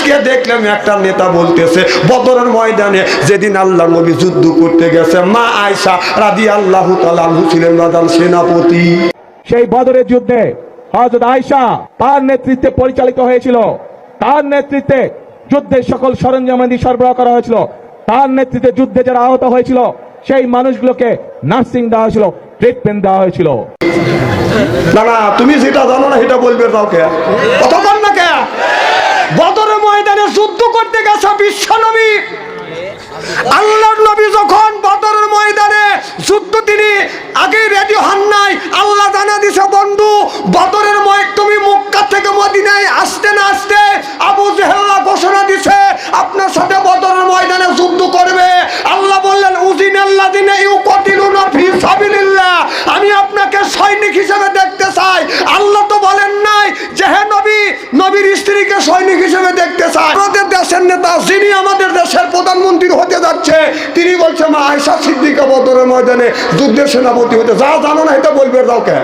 আজকে দেখলাম একটা নেতা বলতেছে বদরের ময়দানে যেদিন আল্লাহ নবী যুদ্ধ করতে গেছে মা আয়েশা রাদিয়াল্লাহু তাআলা আনহা ছিলেন প্রধান সেনাপতি। সেই বদরের যুদ্ধে হযরত আয়েশা তার নেতৃত্বে পরিচালিত হয়েছিল, তার নেতৃত্বে যুদ্ধের সকল সরঞ্জামাদি সরবরাহ করা হয়েছিল, তার নেতৃত্বে যুদ্ধে যারা আহত হয়েছিল সেই মানুষগুলোকে নার্সিং দেওয়া হয়েছিল, ট্রিটমেন্ট দেওয়া হয়েছিল। না না, তুমি যেটা জানো না সেটা বলবে কাউকে, কথা বল না কে? বদরের ময়দানে যুদ্ধ করতে গেছে বিশ্ব নবী, আল্লাহর নবী যখন বদরের ময়দানে যুদ্ধ তিনি আগে রেডি হন নাই, আল্লাহ জানা দিছে বন্ধু বদরের তুমি মক্কা থেকে মদিনায় আসতে না আসতে আবু জেহেল ঘোষণা দিছে আপনার সাথে বদরের ময়দানে যুদ্ধ করবে। আল্লাহ বললেন উজিনাল্লাযিনা ইউকাতিলুনা ফি সাবিলিল্লাহ, আমি আপনাকে সৈনিক হিসেবে দেখতে চাই। আল্লাহ তো বলেন নাই যে হে নবী, নবীর স্ত্রীকে সৈনিক হিসেবে দেখতে চাই। আমাদের দেশের নেতা যিনি আমাদের দেশের প্রধানমন্ত্রী হতে যাচ্ছে তিনি বলছে মা আয়েশা সিদ্দিকা বদরের ময়দানে যুদ্ধের সেনাপতি হতে। যা জানো না এটা বলবে কাউকে।